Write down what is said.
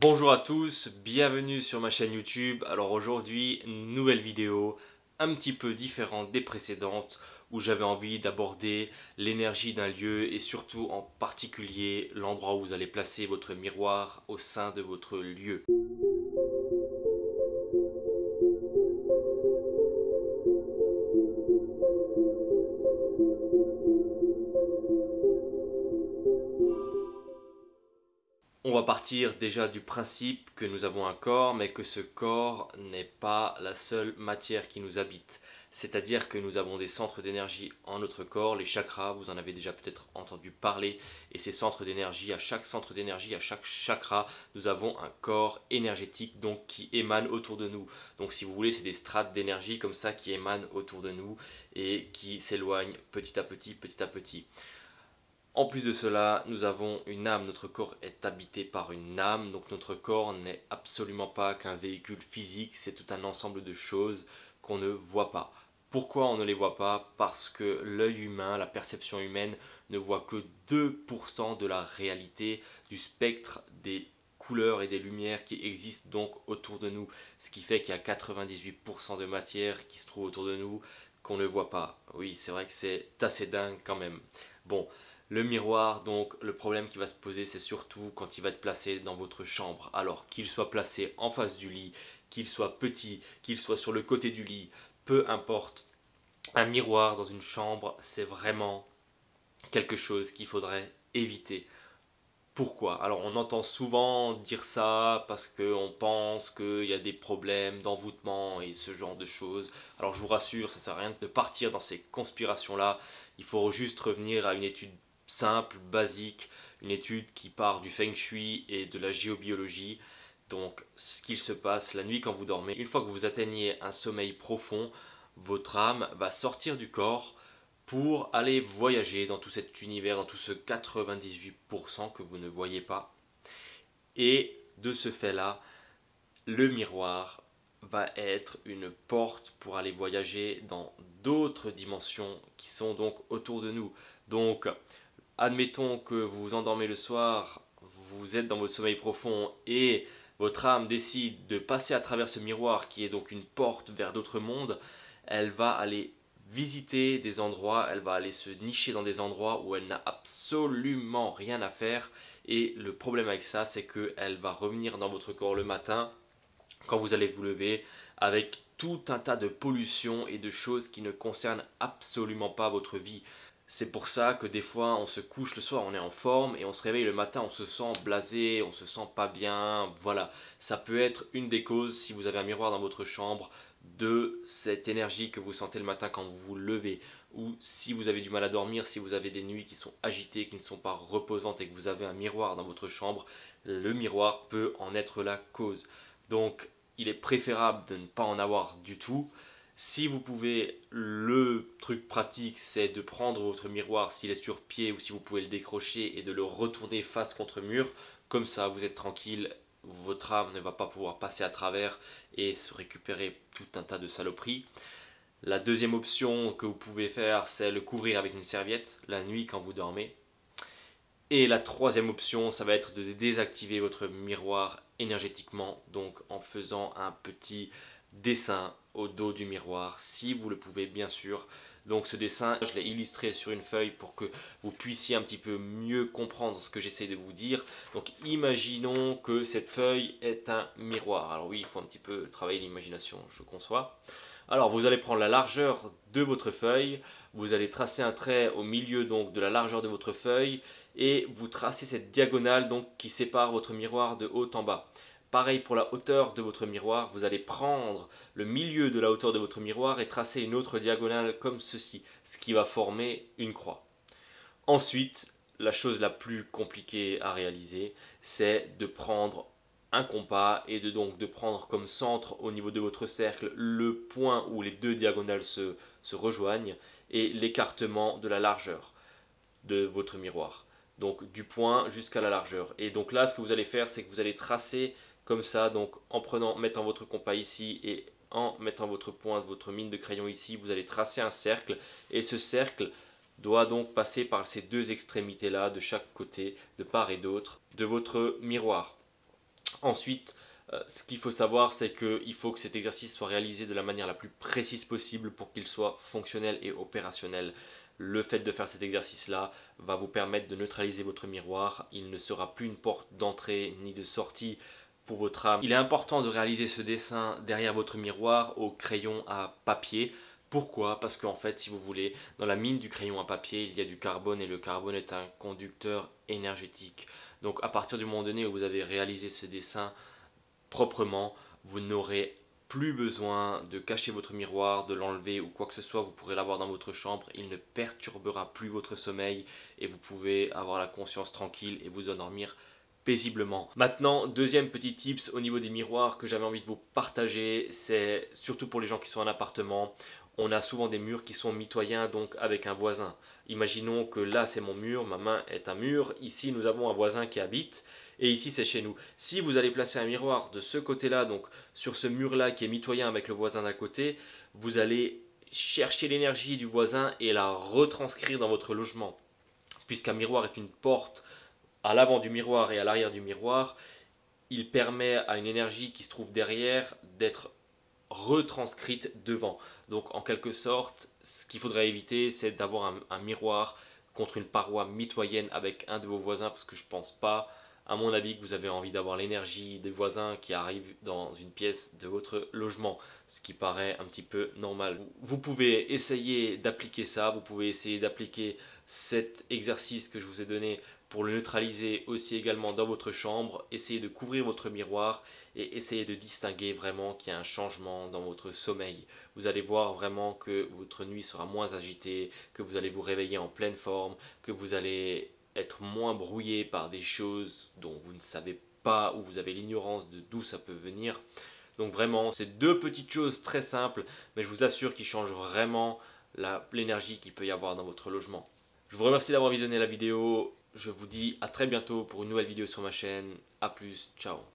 Bonjour à tous, bienvenue sur ma chaîne YouTube. Alors aujourd'hui, nouvelle vidéo un petit peu différente des précédentes où j'avais envie d'aborder l'énergie d'un lieu et surtout en particulier l'endroit où vous allez placer votre miroir au sein de votre lieu. On va partir déjà du principe que nous avons un corps, mais que ce corps n'est pas la seule matière qui nous habite. C'est-à-dire que nous avons des centres d'énergie en notre corps, les chakras, vous en avez déjà peut-être entendu parler, et ces centres d'énergie, à chaque centre d'énergie, à chaque chakra, nous avons un corps énergétique donc qui émane autour de nous. Donc si vous voulez, c'est des strates d'énergie comme ça qui émanent autour de nous et qui s'éloignent petit à petit, petit à petit. En plus de cela, nous avons une âme, notre corps est habité par une âme, donc notre corps n'est absolument pas qu'un véhicule physique, c'est tout un ensemble de choses qu'on ne voit pas. Pourquoi on ne les voit pas? Parce que l'œil humain, la perception humaine ne voit que 2% de la réalité, du spectre des couleurs et des lumières qui existent donc autour de nous. Ce qui fait qu'il y a 98% de matière qui se trouve autour de nous qu'on ne voit pas. Oui, c'est vrai que c'est assez dingue quand même. Bon. Le miroir, donc le problème qui va se poser, c'est surtout quand il va être placé dans votre chambre. Alors qu'il soit placé en face du lit, qu'il soit petit, qu'il soit sur le côté du lit, peu importe. Un miroir dans une chambre, c'est vraiment quelque chose qu'il faudrait éviter. Pourquoi? Alors on entend souvent dire ça parce qu'on pense qu'il y a des problèmes d'envoûtement et ce genre de choses. Alors je vous rassure, ça ne sert à rien de partir dans ces conspirations-là. Il faut juste revenir à une étude simple, basique, une étude qui part du feng shui et de la géobiologie. Donc ce qu'il se passe la nuit quand vous dormez, une fois que vous atteignez un sommeil profond, votre âme va sortir du corps pour aller voyager dans tout cet univers, dans tout ce 98% que vous ne voyez pas. Et de ce fait-là, le miroir va être une porte pour aller voyager dans d'autres dimensions qui sont donc autour de nous. Donc, admettons que vous vous endormez le soir, vous êtes dans votre sommeil profond et votre âme décide de passer à travers ce miroir qui est donc une porte vers d'autres mondes, elle va aller visiter des endroits, elle va aller se nicher dans des endroits où elle n'a absolument rien à faire. Et le problème avec ça, c'est qu'elle va revenir dans votre corps le matin, quand vous allez vous lever, avec tout un tas de pollutions et de choses qui ne concernent absolument pas votre vie. C'est pour ça que des fois on se couche le soir, on est en forme et on se réveille le matin, on se sent blasé, on se sent pas bien, voilà. Ça peut être une des causes, si vous avez un miroir dans votre chambre, de cette énergie que vous sentez le matin quand vous vous levez. Ou si vous avez du mal à dormir, si vous avez des nuits qui sont agitées, qui ne sont pas reposantes et que vous avez un miroir dans votre chambre, le miroir peut en être la cause. Donc il est préférable de ne pas en avoir du tout. Si vous pouvez, le truc pratique, c'est de prendre votre miroir s'il est sur pied ou si vous pouvez le décrocher et de le retourner face contre mur. Comme ça, vous êtes tranquille, votre âme ne va pas pouvoir passer à travers et se récupérer tout un tas de saloperies. La deuxième option que vous pouvez faire, c'est le couvrir avec une serviette la nuit quand vous dormez. Et la troisième option, ça va être de désactiver votre miroir énergétiquement, donc en faisant un petit dessin au dos du miroir, si vous le pouvez bien sûr. Donc ce dessin, je l'ai illustré sur une feuille pour que vous puissiez un petit peu mieux comprendre ce que j'essaie de vous dire. Donc imaginons que cette feuille est un miroir. Alors oui, il faut un petit peu travailler l'imagination, je conçois. Alors vous allez prendre la largeur de votre feuille, vous allez tracer un trait au milieu donc de la largeur de votre feuille et vous tracez cette diagonale donc qui sépare votre miroir de haut en bas. Pareil pour la hauteur de votre miroir, vous allez prendre le milieu de la hauteur de votre miroir et tracer une autre diagonale comme ceci, ce qui va former une croix. Ensuite, la chose la plus compliquée à réaliser, c'est de prendre un compas et de prendre comme centre au niveau de votre cercle le point où les deux diagonales se rejoignent et l'écartement de la largeur de votre miroir. Donc du point jusqu'à la largeur. Et donc là, ce que vous allez faire, c'est que vous allez tracer comme ça, donc mettant votre compas ici et en mettant votre pointe, votre mine de crayon ici, vous allez tracer un cercle. Et ce cercle doit donc passer par ces deux extrémités là, de chaque côté, de part et d'autre, de votre miroir. Ensuite, ce qu'il faut savoir, c'est qu'il faut que cet exercice soit réalisé de la manière la plus précise possible pour qu'il soit fonctionnel et opérationnel. Le fait de faire cet exercice-là va vous permettre de neutraliser votre miroir. Il ne sera plus une porte d'entrée ni de sortie pour votre âme. Il est important de réaliser ce dessin derrière votre miroir au crayon à papier. Pourquoi? Parce qu'en fait, si vous voulez, dans la mine du crayon à papier, il y a du carbone et le carbone est un conducteur énergétique. Donc à partir du moment donné où vous avez réalisé ce dessin proprement, vous n'aurez plus besoin de cacher votre miroir, de l'enlever ou quoi que ce soit, vous pourrez l'avoir dans votre chambre, il ne perturbera plus votre sommeil et vous pouvez avoir la conscience tranquille et vous endormir paisiblement. Maintenant, deuxième petit tips au niveau des miroirs que j'avais envie de vous partager, c'est surtout pour les gens qui sont en appartement, on a souvent des murs qui sont mitoyens donc avec un voisin. Imaginons que là c'est mon mur, ma main est un mur, ici nous avons un voisin qui habite et ici c'est chez nous. Si vous allez placer un miroir de ce côté-là, donc sur ce mur-là qui est mitoyen avec le voisin d'à côté, vous allez chercher l'énergie du voisin et la retranscrire dans votre logement. Puisqu'un miroir est une porte à l'avant du miroir et à l'arrière du miroir, il permet à une énergie qui se trouve derrière d'être retranscrite devant. Donc en quelque sorte, ce qu'il faudrait éviter, c'est d'avoir un miroir contre une paroi mitoyenne avec un de vos voisins, parce que je pense pas, à mon avis, que vous avez envie d'avoir l'énergie des voisins qui arrivent dans une pièce de votre logement, ce qui paraît un petit peu normal. Vous pouvez essayer d'appliquer ça, vous pouvez essayer d'appliquer cet exercice que je vous ai donné pour le neutraliser aussi également dans votre chambre. Essayez de couvrir votre miroir et essayez de distinguer vraiment qu'il y a un changement dans votre sommeil. Vous allez voir vraiment que votre nuit sera moins agitée, que vous allez vous réveiller en pleine forme, que vous allez être moins brouillé par des choses dont vous ne savez pas ou vous avez l'ignorance de d'où ça peut venir. Donc vraiment, c'est deux petites choses très simples, mais je vous assure qu'ils changent vraiment l'énergie qu'il peut y avoir dans votre logement. Je vous remercie d'avoir visionné la vidéo. Je vous dis à très bientôt pour une nouvelle vidéo sur ma chaîne. A plus, ciao.